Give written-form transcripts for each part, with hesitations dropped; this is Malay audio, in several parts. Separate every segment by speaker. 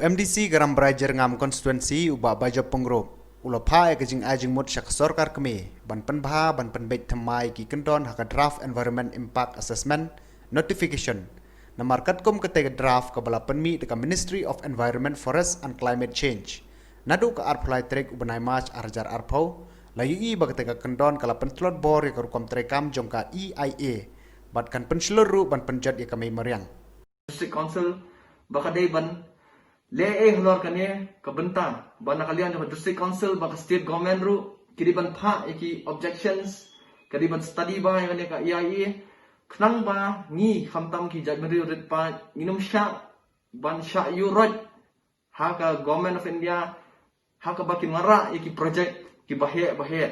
Speaker 1: MDC garam berajar ngam konstituensi ubah bajo penggrup. Ulo pa kejing ajing mut syak sorkar kami. Ban penbha ban penbait thamai ki kendon haka draft environment impact assessment notification. Namarkat kum ketega draft kabala penmi deka Ministry of Environment, Forest and Climate Change. Nadu ka arpulai trek ubanai march arjar arpau. Layu i bagatega kendon kala pentlot bor ya karukom trekam jongka EIA. Bat kan penseluruh ban penjat ya kami meriang.
Speaker 2: District Council bakadai ban le halor kane kabenta bana kalian jo District Council baka State Government ru kiriban pha iki objections kiriban study ba yang ka EIA knang ba ni khamtam ki jajmeri rit pa nginum sha ban sha yu roj ha ka Government of India ha ka baki ngara iki project ki bahe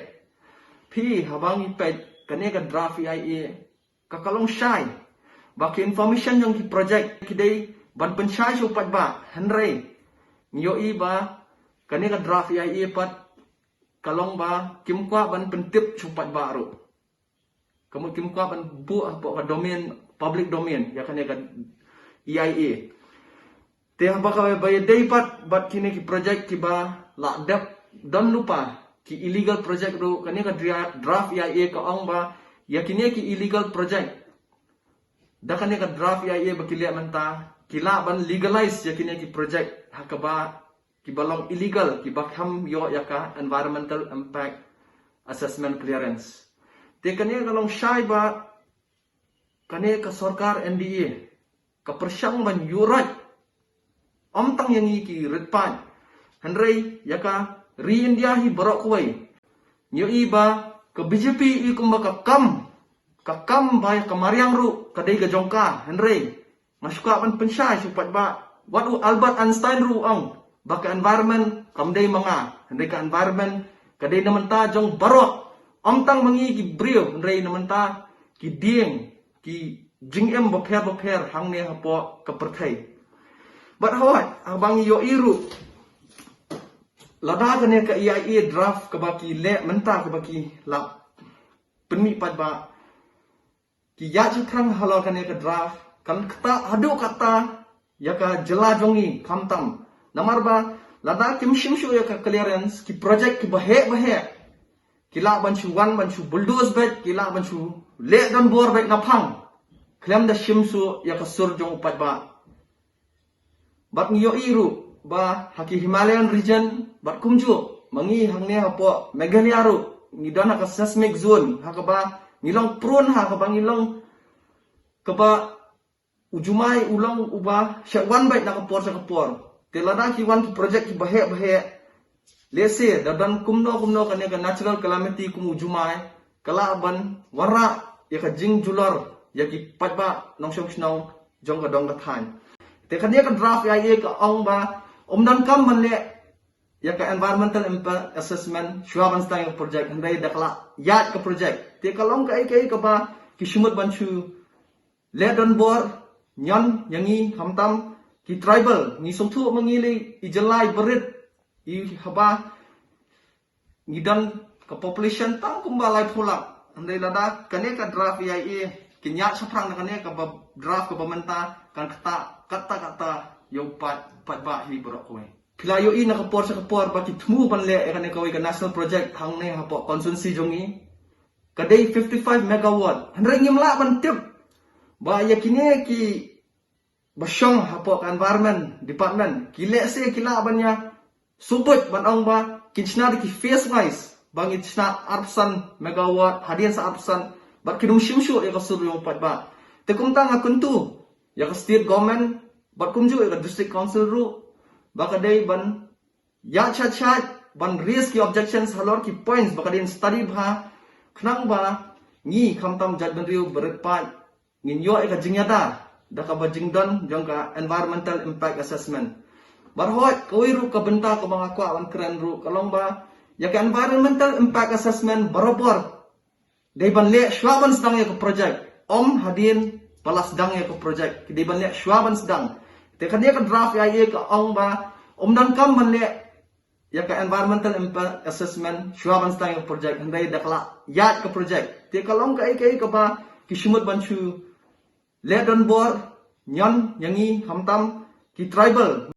Speaker 2: phi habang ipe kane ka draft EIA ka kalong shai baki information yang ki project kidai ban pensyai supat ba henry nyo ba kani ka draft EIA pat kalong ba kimkwa ban pentip supat ba ro kamu kimkwa ban bu apa ka domain public domain ya kani ka EIA te ba ka ba dei pat bat kini ki project ki ba la dep dan lupa ki illegal project ro kani ka draft EIA ka ong ba ya kini ki illegal project da kani ka draft EIA ba kilia manta kila ban legalize ya kini ki project hakaba ki balong illegal ki bakham yo yaka environmental impact assessment clearance te kani kalong shai ba kani ka sarkar NDA ka persyang ban yurat omtang yang ki retpan henry yaka ri India hi borok kuai nyo iba ka BJP i kumba ka kam ba ka mariang ru kadai ga jongka henry masuka man pensyai supat ba wadu Albert Einstein ru ang baka environment kamdai manga hendai ka environment kadai namanta jong barok amtang mangi ki brio hendai namanta ki dieng ki jingem bokher hangne hapo ka perthai but hawat abang yo iru lada kane ka EIA draft ka baki le menta ka baki la penmi pat ba ki ya chikrang halo kane ka draft kan kata adu kata ya ka jela jongi kamtam namar ba lada kim shimshu ya ka clearance ki project ki bahe kila banchu wan banchu bulldoze bet kila banchu le dan bor bet napang klem da shimsu ya ka sur jong upat ba bat ngiyo iru ba haki Himalayan region bat kumju mangi hangne hapo Meghalaya ru ngidana ka seismic zone hakaba ngilong prone hakaba ngilong kaba ujumai ulang ubah syakwan baik nak kapor telada ki wan ki project ki bahe lese dadan kumno kane ka natural calamity kum ujumai kala ban wara ya ka jing jular ya ki patba nongshong snong jong ka dong ka than te kan ka draft ya ka ong ba omdan kam man le ya ka environmental impact assessment shuaban stang project handai dakla yat ka project te kalong ka ka ba ki shumut banchu le don bor nyan yangi hamtam ki tribal ni somthu mangili ijalai berit I haba ngidan ka population tang kumbalai pula andai lada kane ka draft EIA kinya saprang kane ka draft ka bamenta kan kata yo pat ba hi borok koe kilayo I na kapor sa kapor ba ki thmu banle kane ka ka national project hangne hapo constituency jongi kadai 55 megawatt handreng ngimla ban tip ba yakine ki basyong hapo ka environment department kile se kila banya subut banong ba kinchna ki face wise bangit sna arpsan megawatt hadian sa arpsan ba kinum shimshu ya kasur yung pat ba te kumtang akuntu ya ka state government ba kumju ya ka district council ru ba kadai ban ya chat ban raise ki objections halor ki points ba kadin study ba knang ba ngi khamtam judgment review berat pa nginyo ka jingyada da ka bajingdon jong ka environmental impact assessment barhot kawiru ka benta ka mga kwa wan kran ru kalong ba ya ka environmental impact assessment barobor dai ban le shwaban sedang ya ka project hadin balas dang ya ka project dai ban le shwaban sedang te kan ka draft ya ka ong ba dan kam ban le ya ka environmental impact assessment shwaban sedang ya ka project handai dakla yat ka project te kalong ka ka ba kishumut banchu le don bor nyan yangi hamtam ki tribal